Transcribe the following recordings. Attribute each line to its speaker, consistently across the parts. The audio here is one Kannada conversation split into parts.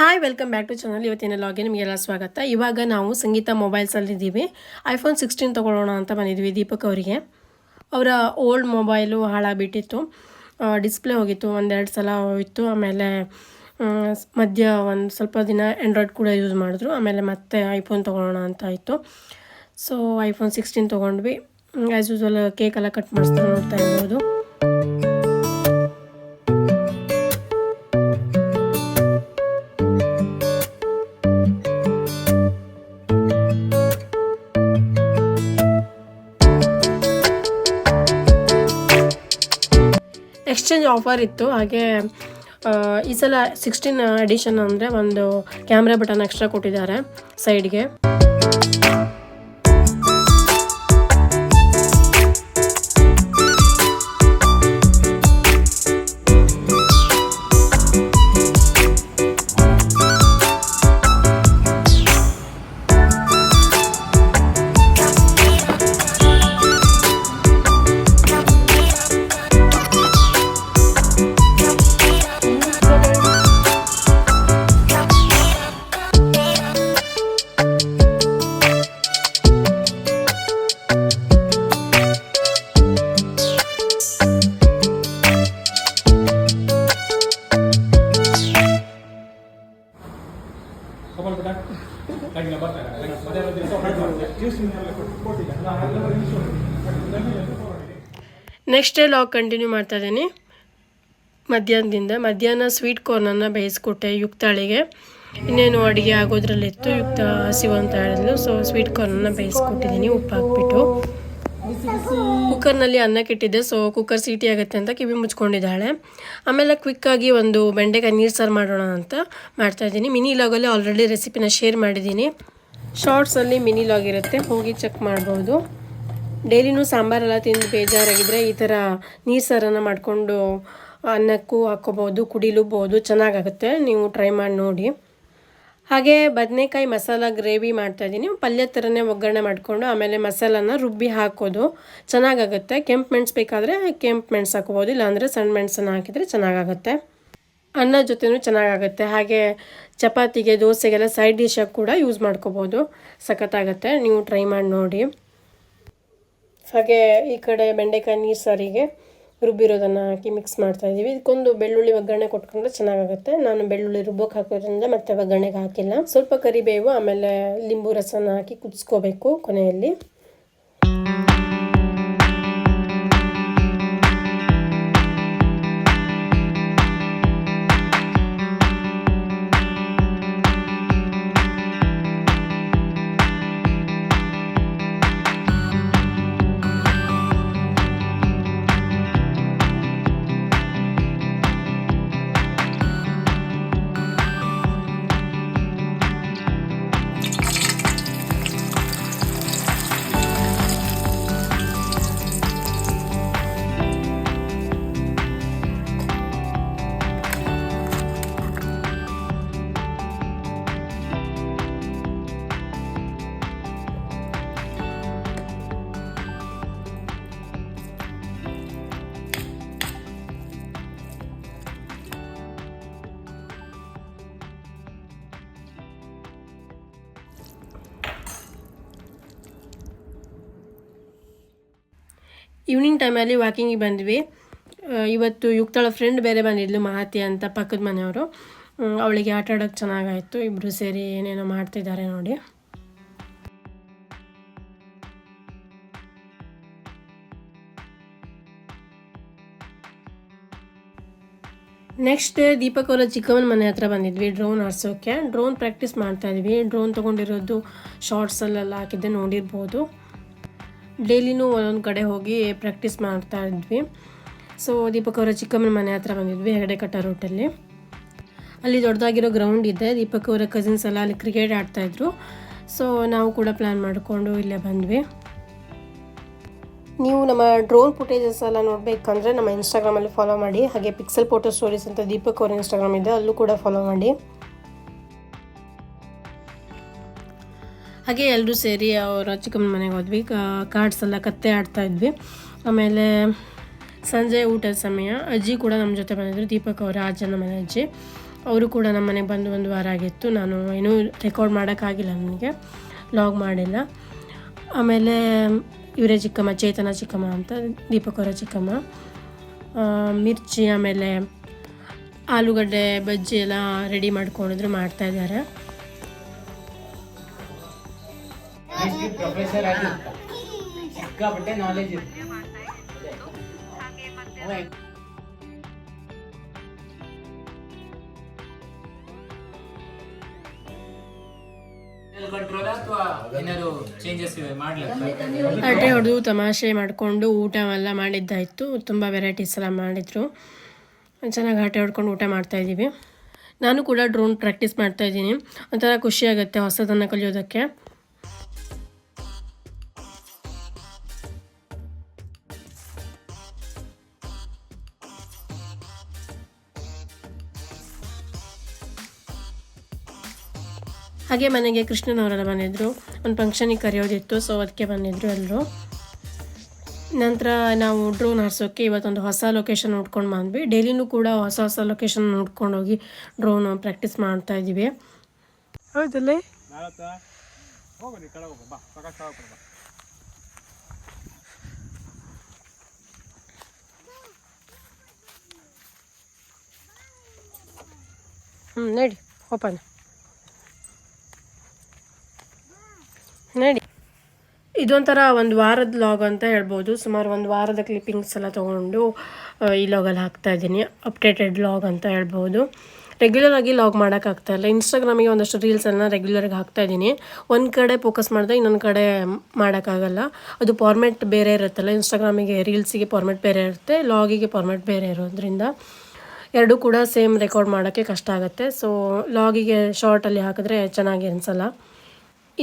Speaker 1: Hi welcome back to channel. ಇವತ್ತಿನ ಲಾಗ್ಗೆ ನಿಮಗೆಲ್ಲ ಸ್ವಾಗತ. ಇವಾಗ ನಾವು ಸಂಗೀತ ಮೊಬೈಲ್ಸಲ್ಲಿದ್ದೀವಿ. ಐಫೋನ್ 16 ತೊಗೊಳ್ಳೋಣ ಅಂತ ಬಂದಿದ್ವಿ ದೀಪಕ್ ಅವರಿಗೆ. ಅವರ ಓಲ್ಡ್ ಮೊಬೈಲು ಹಾಳಾಗಿಬಿಟ್ಟಿತ್ತು, ಡಿಸ್ಪ್ಲೇ ಹೋಗಿತ್ತು, ಒಂದೆರಡು ಸಲ ಹೋಯಿತು. ಆಮೇಲೆ ಮಧ್ಯ ಒಂದು ಸ್ವಲ್ಪ ದಿನ ಆ್ಯಂಡ್ರಾಯ್ಡ್ ಕೂಡ ಯೂಸ್ ಮಾಡಿದ್ರು. ಆಮೇಲೆ ಮತ್ತೆ ಐಫೋನ್ ತೊಗೊಳ್ಳೋಣ ಅಂತ ಆಯಿತು. ಸೊ ಐಫೋನ್ 16 ತೊಗೊಂಡ್ವಿ. ಆ್ಯಸ್ ಯೂಸ್ವಲ್ ಕೇಕೆಲ್ಲ ಕಟ್ ಮಾಡಿಸ್ತಾ ನೋಡ್ತಾ ಇರ್ಬೋದು. ಎಕ್ಸ್ಚೇಂಜ್ ಆಫರ್ ಇತ್ತು. ಹಾಗೆ ಈ ಸಲ 16 ಎಡಿಷನ್ ಅಂದರೆ ಒಂದು ಕ್ಯಾಮ್ರಾ ಬಟನ್ ಎಕ್ಸ್ಟ್ರಾ ಕೊಟ್ಟಿದ್ದಾರೆ ಸೈಡ್ಗೆ. ನೆಕ್ಸ್ಟ್ ಡೇ ಲಾಗ್ ಕಂಟಿನ್ಯೂ ಮಾಡ್ತಾ ಇದ್ದೀನಿ. ಮಧ್ಯಾಹ್ನ ಸ್ವೀಟ್ ಕಾರ್ನನ್ನು ಬೇಯಿಸ್ಕೊಟ್ಟೆ ಯುಕ್ತಾಳಿಗೆ. ಇನ್ನೇನು ಅಡುಗೆ ಆಗೋದ್ರಲ್ಲಿತ್ತು. ಯುಕ್ತ ಹಸಿವು ಅಂತ ಹೇಳಿದ್ಲು. ಸೊ ಸ್ವೀಟ್ ಕಾರ್ನನ್ನು ಬೇಯಿಸ್ಕೊಟ್ಟಿದ್ದೀನಿ ಉಪ್ಪು ಹಾಕ್ಬಿಟ್ಟು. ಕುಕ್ಕರ್ನಲ್ಲಿ ಅನ್ನಕ್ಕೆ ಇಟ್ಟಿದ್ದೆ. ಸೊ ಕುಕ್ಕರ್ ಸೀಟಿ ಆಗುತ್ತೆ ಅಂತ ಕಿವಿ ಮುಚ್ಕೊಂಡಿದ್ದಾಳೆ. ಆಮೇಲೆ ಕ್ವಿಕ್ಕಾಗಿ ಒಂದು ಬೆಂಡೆಕಾಯಿ ನೀರು ಸಾರು ಮಾಡೋಣ ಅಂತ ಮಾಡ್ತಾಯಿದ್ದೀನಿ. ಮಿನಿ ಲಾಗಲ್ಲಿ ಆಲ್ರೆಡಿ ರೆಸಿಪಿನ ಶೇರ್ ಮಾಡಿದ್ದೀನಿ. ಶಾರ್ಟ್ಸಲ್ಲಿ ಮಿನಿ ಲಾಗ್ ಇರುತ್ತೆ, ಹೋಗಿ ಚೆಕ್ ಮಾಡ್ಬೋದು. ಡೈಲಿನೂ ಸಾಂಬಾರೆಲ್ಲ ತಿಂದು ಬೇಜಾರಾಗಿದ್ದರೆ ಈ ಥರ ನೀರು ಸಾರನ್ನು ಮಾಡಿಕೊಂಡು ಅನ್ನಕ್ಕೂ ಹಾಕ್ಕೋಬೋದು, ಕುಡಿಲೂಬೋದು, ಚೆನ್ನಾಗಾಗುತ್ತೆ. ನೀವು ಟ್ರೈ ಮಾಡಿ ನೋಡಿ. ಹಾಗೆ ಬದನೆಕಾಯಿ ಮಸಾಲ ಗ್ರೇವಿ ಮಾಡ್ತಾಯಿದ್ದೀನಿ. ಪಲ್ಯ ಥರನೇ ಒಗ್ಗರಣೆ ಮಾಡಿಕೊಂಡು ಆಮೇಲೆ ಮಸಾಲನ ರುಬ್ಬಿ ಹಾಕೋದು ಚೆನ್ನಾಗಾಗುತ್ತೆ. ಕೆಂಪು ಮೆಣಸು ಬೇಕಾದರೆ ಕೆಂಪು ಮೆಣಸು ಹಾಕ್ಬೋದು, ಇಲ್ಲಾಂದರೆ ಸಣ್ಣ ಮೆಣಸನ್ನು ಹಾಕಿದರೆ ಚೆನ್ನಾಗಾಗುತ್ತೆ. ಅನ್ನ ಜೊತೆನೂ ಚೆನ್ನಾಗಾಗುತ್ತೆ. ಹಾಗೆ ಚಪಾತಿಗೆ, ದೋಸೆಗೆಲ್ಲ ಸೈಡ್ ಡಿಶಾಗಿ ಕೂಡ ಯೂಸ್ ಮಾಡ್ಕೋಬೋದು, ಸಖತ್ತಾಗುತ್ತೆ. ನೀವು ಟ್ರೈ ಮಾಡಿ ನೋಡಿ. ಹಾಗೆ ಈ ಕಡೆ ಬೆಂಡೆಕಾಯಿ ನೀರು ಸಾರಿಗೆ ರುಬ್ಬಿರೋದನ್ನು ಹಾಕಿ ಮಿಕ್ಸ್ ಮಾಡ್ತಾಯಿದ್ದೀವಿ. ಇದಕ್ಕೊಂದು ಬೆಳ್ಳುಳ್ಳಿ ಒಗ್ಗರಣೆ ಕೊಟ್ಕೊಂಡ್ರೆ ಚೆನ್ನಾಗಾಗುತ್ತೆ. ನಾನು ಬೆಳ್ಳುಳ್ಳಿ ರುಬ್ಬೋಕ್ಕೆ ಹಾಕೋದ್ರಿಂದ ಮತ್ತೆ ಒಗ್ಗರಣೆಗೆ ಹಾಕಿಲ್ಲ. ಸ್ವಲ್ಪ ಕರಿಬೇವು ಆಮೇಲೆ ಲಿಂಬು ರಸನ ಹಾಕಿ ಕುದಿಸ್ಕೋಬೇಕು ಕೊನೆಯಲ್ಲಿ. ಈವ್ನಿಂಗ್ ಟೈಮಲ್ಲಿ ವಾಕಿಂಗಿಗೆ ಬಂದ್ವಿ. ಇವತ್ತು ಯುಕ್ತಾಳ ಫ್ರೆಂಡ್ ಬೇರೆ ಬಂದಿದ್ಲು, ಮಹಾತಿ ಅಂತ, ಪಕ್ಕದ ಮನೆಯವರು. ಅವಳಿಗೆ ಆಟ ಆಡೋಕ್ಕೆ ಚೆನ್ನಾಗಾಯಿತು. ಇಬ್ಬರು ಸೇರಿ ಏನೇನೋ ಮಾಡ್ತಿದ್ದಾರೆ ನೋಡಿ. ನೆಕ್ಸ್ಟ್ ಡೇ ದೀಪಕ್ ಅವರ ಚಿಕ್ಕಮ್ಮನ ಮನೆ ಹತ್ರ ಬಂದಿದ್ವಿ ಡ್ರೋನ್ ಆರಿಸೋಕ್ಕೆ. ಡ್ರೋನ್ ಪ್ರಾಕ್ಟೀಸ್ ಮಾಡ್ತಾಯಿದ್ವಿ. ಡ್ರೋನ್ ತೊಗೊಂಡಿರೋದು ಶಾರ್ಟ್ಸಲ್ಲೆಲ್ಲ ಹಾಕಿದ್ದೆ ನೋಡಿರ್ಬೋದು. ಡೈಲಿನೂ ಒಂದೊಂದು ಕಡೆ ಹೋಗಿ ಪ್ರಾಕ್ಟೀಸ್ ಮಾಡ್ತಾ ಇದ್ವಿ. ಸೊ ದೀಪಕ್ ಅವರ ಚಿಕ್ಕಮ್ಮನ ಮನೆ ಹತ್ರ ಬಂದಿದ್ವಿ, ಹೆಗಡೆಕಟ್ಟ ರೂಟಲ್ಲಿ. ಅಲ್ಲಿ ದೊಡ್ಡದಾಗಿರೋ ಗ್ರೌಂಡ್ ಇದೆ. ದೀಪಕ್ ಅವರ ಕಸಿನ್ಸ್ ಎಲ್ಲ ಅಲ್ಲಿ ಕ್ರಿಕೆಟ್ ಆಡ್ತಾಯಿದ್ರು. ಸೊ ನಾವು ಕೂಡ ಪ್ಲ್ಯಾನ್ ಮಾಡಿಕೊಂಡು ಇಲ್ಲೇ ಬಂದ್ವಿ. ನೀವು ನಮ್ಮ ಡ್ರೋನ್ ಫುಟೇಜಸ್ ಎಲ್ಲ ನೋಡಬೇಕಂದ್ರೆ ನಮ್ಮ ಇನ್ಸ್ಟಾಗ್ರಾಮಲ್ಲಿ ಫಾಲೋ ಮಾಡಿ. ಹಾಗೆ ಪಿಕ್ಸೆಲ್ ಫೋಟೋ ಸ್ಟೋರೀಸ್ ಅಂತ ದೀಪಕ್ ಅವರ ಇನ್ಸ್ಟಾಗ್ರಾಮ್ ಇದೆ, ಅಲ್ಲೂ ಕೂಡ ಫಾಲೋ ಮಾಡಿ. ಹಾಗೆ ಎಲ್ಲರೂ ಸೇರಿ ಅವರ ಚಿಕ್ಕಮ್ಮನ ಮನೆಗೆ ಹೋದ್ವಿ. ಕಾರ್ಡ್ಸ್ ಎಲ್ಲ ಕತ್ತೆ ಆಡ್ತಾ ಇದ್ವಿ. ಆಮೇಲೆ ಸಂಜೆ ಊಟದ ಸಮಯ ಅಜ್ಜಿ ಕೂಡ ನಮ್ಮ ಜೊತೆ ಬಂದಿದ್ರು, ದೀಪಕ್ ಅವರ ಅಜ್ಜನ ಮನೆ ಅಜ್ಜಿ. ಅವರು ಕೂಡ ನಮ್ಮ ಮನೆಗೆ ಬಂದು ಒಂದು ವಾರ ಆಗಿತ್ತು. ನಾನು ಏನೂ ರೆಕಾರ್ಡ್ ಮಾಡೋಕ್ಕಾಗಿಲ್ಲ, ನನಗೆ ಲಾಗ್ ಮಾಡಿಲ್ಲ. ಆಮೇಲೆ ಇವರೇ ಚಿಕ್ಕಮ್ಮ, ಚೇತನ ಚಿಕ್ಕಮ್ಮ ಅಂತ, ದೀಪಕವರ ಚಿಕ್ಕಮ್ಮ. ಮಿರ್ಚಿ ಆಮೇಲೆ ಆಲೂಗಡ್ಡೆ ಬಜ್ಜಿ ಎಲ್ಲ ರೆಡಿ ಮಾಡ್ಕೊಂಡಿದ್ರು, ಮಾಡ್ತಾಯಿದ್ದಾರೆ. ಅಡ್ಡೆ ಹೊಡೆದು ತಮಾಷೆ ಮಾಡಿಕೊಂಡು ಊಟ ಎಲ್ಲ ಮಾಡಿದ್ದಾಯಿತು. ತುಂಬ ವೆರೈಟೀಸ್ ಎಲ್ಲ ಮಾಡಿದರು. ಚೆನ್ನಾಗಿ ಆಟೆ ಹೊಡ್ಕೊಂಡು ಊಟ ಮಾಡ್ತಾಯಿದ್ದೀವಿ. ನಾನು ಕೂಡ ಡ್ರೋನ್ ಪ್ರಾಕ್ಟೀಸ್ ಮಾಡ್ತಾಯಿದ್ದೀನಿ. ಒಂಥರ ಖುಷಿಯಾಗುತ್ತೆ ಹೊಸದನ್ನು ಕಲಿಯೋದಕ್ಕೆ. ಹಾಗೆ ಮನೆಗೆ ಕೃಷ್ಣನವರೆಲ್ಲ ಬಂದಿದ್ದರು. ಒಂದು ಫಂಕ್ಷನಿಗೆ ಕರೆಯೋದಿತ್ತು, ಸೊ ಅದಕ್ಕೆ ಬಂದಿದ್ದರು ಎಲ್ಲರೂ. ನಂತರ ನಾವು ಡ್ರೋನ್ ಹಾರಿಸೋಕ್ಕೆ ಇವತ್ತೊಂದು ಹೊಸ ಲೊಕೇಶನ್ ನೋಡ್ಕೊಂಡು ಬಂದ್ವಿ. ಡೈಲಿನೂ ಕೂಡ ಹೊಸ ಹೊಸ ಲೊಕೇಶನ್ ನೋಡ್ಕೊಂಡೋಗಿ ಡ್ರೋನ್ ಪ್ರಾಕ್ಟೀಸ್ ಮಾಡ್ತಾಯಿದ್ದೀವಿ. ಹೌದಲ್ಲೇ? ನಡಿ ಓಪನ್ ನಡಿ. ಇದೊಂಥರ ಒಂದು ವಾರದ ಲಾಗ್ ಅಂತ ಹೇಳ್ಬೋದು. ಸುಮಾರು ಒಂದು ವಾರದ ಕ್ಲಿಪ್ಪಿಂಗ್ಸ್ ಎಲ್ಲ ತೊಗೊಂಡು ಈ ಲಾಗಲ್ಲಿ ಹಾಕ್ತಾಯಿದ್ದೀನಿ. ಅಪ್ಡೇಟೆಡ್ ಲಾಗ್ ಅಂತ ಹೇಳ್ಬೋದು. ರೆಗ್ಯುಲರಾಗಿ ಲಾಗ್ ಮಾಡೋಕ್ಕಾಗ್ತಾಯಿಲ್ಲ. ಇನ್ಸ್ಟಾಗ್ರಾಮಿಗೆ ಒಂದಷ್ಟು ರೀಲ್ಸನ್ನು ರೆಗ್ಯುಲರಾಗಿ ಹಾಕ್ತಾಯಿದ್ದೀನಿ. ಒಂದು ಕಡೆ ಫೋಕಸ್ ಮಾಡಿದೆ, ಇನ್ನೊಂದು ಕಡೆ ಮಾಡೋಕ್ಕಾಗಲ್ಲ. ಅದು ಫಾರ್ಮೆಟ್ ಬೇರೆ ಇರುತ್ತಲ್ಲ. ಇನ್ಸ್ಟಾಗ್ರಾಮಿಗೆ ರೀಲ್ಸಿಗೆ ಫಾರ್ಮೆಟ್ ಬೇರೆ ಇರುತ್ತೆ, ಲಾಗಿಗೆ ಫಾರ್ಮೆಟ್ ಬೇರೆ ಇರೋದ್ರಿಂದ ಎರಡೂ ಕೂಡ ಸೇಮ್ ರೆಕಾರ್ಡ್ ಮಾಡೋಕ್ಕೆ ಕಷ್ಟ ಆಗುತ್ತೆ. ಸೊ ಲಾಗಿಗೆ ಶಾರ್ಟಲ್ಲಿ ಹಾಕಿದ್ರೆ ಚೆನ್ನಾಗಿ ಅನಿಸಲ್ಲ.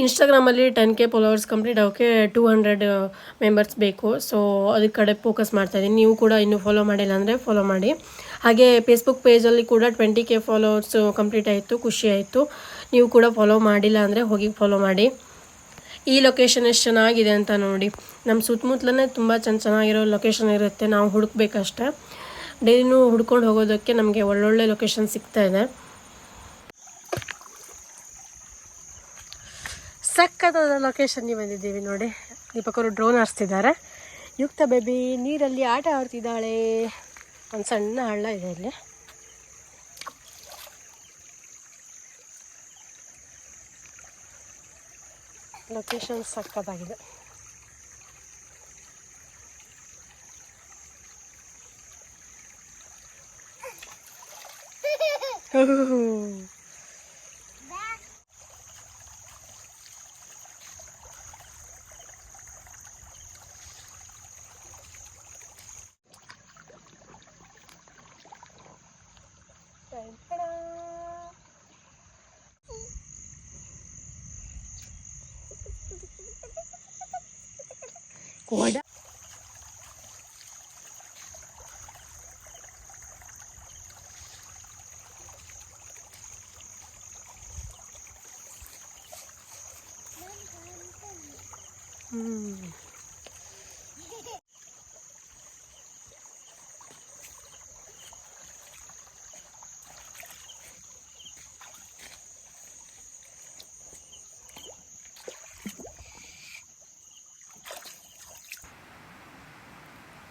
Speaker 1: ಇನ್ಸ್ಟಾಗ್ರಾಮಲ್ಲಿ 10K ಫಾಲೋವರ್ಸ್ ಕಂಪ್ಲೀಟ್ ಆಗೋಕ್ಕೆ 200 ಮೆಂಬರ್ಸ್ ಬೇಕು. ಸೊ ಅದಕ್ಕೆ ಕಡೆ ಫೋಕಸ್ ಮಾಡ್ತಾಯಿದ್ದೀನಿ. ನೀವು ಕೂಡ ಇನ್ನೂ ಫಾಲೋ ಮಾಡಿಲ್ಲ ಅಂದರೆ ಫಾಲೋ ಮಾಡಿ. ಹಾಗೆ ಫೇಸ್ಬುಕ್ ಪೇಜಲ್ಲಿ ಕೂಡ 20K ಫಾಲೋವರ್ಸು ಕಂಪ್ಲೀಟ್ ಆಯಿತು, ಖುಷಿ ಆಯಿತು. ನೀವು ಕೂಡ ಫಾಲೋ ಮಾಡಿಲ್ಲ ಅಂದರೆ ಹೋಗಿ ಫಾಲೋ ಮಾಡಿ. ಈ ಲೊಕೇಶನ್ ಎಷ್ಟು ಚೆನ್ನಾಗಿದೆ ಅಂತ ನೋಡಿ. ನಮ್ಮ ಸುತ್ತಮುತ್ತಲೇ ತುಂಬ ಚೆನ್ನಾಗಿರೋ ಲೊಕೇಶನ್ ಇರುತ್ತೆ, ನಾವು ಹುಡುಕ್ಬೇಕಷ್ಟೆ. ಡೈಲಿನೂ ಹುಡ್ಕೊಂಡು ಹೋಗೋದಕ್ಕೆ ನಮಗೆ ಒಳ್ಳೊಳ್ಳೆ ಲೊಕೇಶನ್ ಸಿಗ್ತಾಯಿದೆ. ಸಕ್ಕತ್ತಾದ ಲೊಕೇಶನ್ಗೆ ಬಂದಿದ್ದೀವಿ ನೋಡಿ. ದೀಪಕರು ಡ್ರೋನ್ ಹಾರಿಸ್ತಿದ್ದಾರೆ. ಯುಕ್ತ ಬೇಬಿ ನೀರಲ್ಲಿ ಆಟ ಆಡ್ತಿದ್ದಾಳೆ. ಒಂದು ಸಣ್ಣ ಹಳ್ಳ ಇದೆ ಇಲ್ಲಿ. ಲೊಕೇಶನ್ ಸಕ್ಕತ್ತಾಗಿದೆ. ಕೋಡ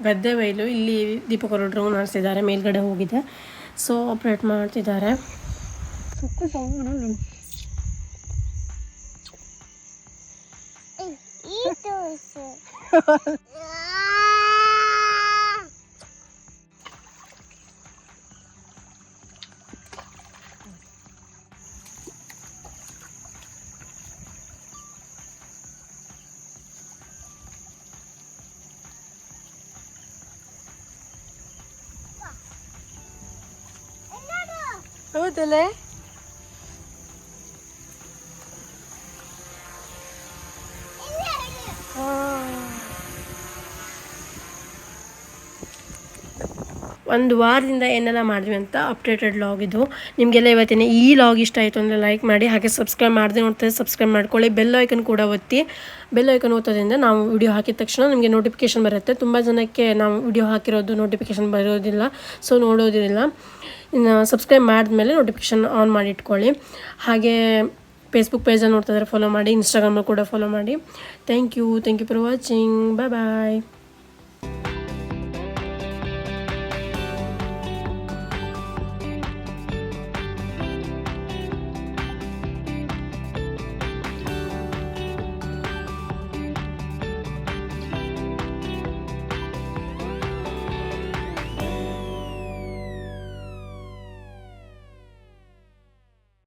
Speaker 1: ಗದ್ದೆ ಬೈಲು. ಇಲ್ಲಿ ದೀಪಕರು ಡ್ರೋನ್ ಹಾರಿಸಿದ್ದಾರೆ, ಮೇಲ್ಗಡೆ ಹೋಗಿದೆ. ಸೊ ಆಪ್ರೇಟ್ ಮಾಡ್ತಿದ್ದಾರೆ. ಹೌದಲ್ಲೇ? ಒಂದು ವಾರದಿಂದ ಏನೆಲ್ಲ ಮಾಡಿದ್ವಿ ಅಂತ ಅಪ್ಡೇಟೆಡ್ ಲಾಗ್ ಇದು. ನಿಮಗೆಲ್ಲ ಇವತ್ತಿನ ಈ ಲಾಗ್ ಇಷ್ಟ ಆಯಿತು ಅಂದರೆ ಲೈಕ್ ಮಾಡಿ, ಹಾಗೆ ಸಬ್ಸ್ಕ್ರೈಬ್ ಮಾಡದೆ ನೋಡ್ತಾರೆ ಸಬ್ಸ್ಕ್ರೈಬ್ ಮಾಡ್ಕೊಳ್ಳಿ, ಬೆಲ್ ಐಕನ್ ಕೂಡ ಒತ್ತಿ. ಬೆಲ್ ಐಕನ್ ಒತ್ತೋದ್ರಿಂದ ನಾವು ವಿಡಿಯೋ ಹಾಕಿದ ತಕ್ಷಣ ನಿಮಗೆ ನೋಟಿಫಿಕೇಷನ್ ಬರುತ್ತೆ. ತುಂಬ ಜನಕ್ಕೆ ನಾವು ವಿಡಿಯೋ ಹಾಕಿರೋದು ನೋಟಿಫಿಕೇಷನ್ ಬರೋದಿಲ್ಲ, ಸೊ ನೋಡೋದಿಲ್ಲ. ಇನ್ನು ಸಬ್ಸ್ಕ್ರೈಬ್ ಮಾಡಿದ್ಮೇಲೆ ನೋಟಿಫಿಕೇಷನ್ ಆನ್ ಮಾಡಿ ಇಟ್ಕೊಳ್ಳಿ. ಹಾಗೆ ಫೇಸ್ಬುಕ್ ಪೇಜಲ್ಲಿ ನೋಡ್ತಾ ಇದ್ದಾರೆ ಫಾಲೋ ಮಾಡಿ, ಇನ್ಸ್ಟಾಗ್ರಾಮಲ್ಲಿ ಕೂಡ ಫಾಲೋ ಮಾಡಿ. Thank you for watching. Bye.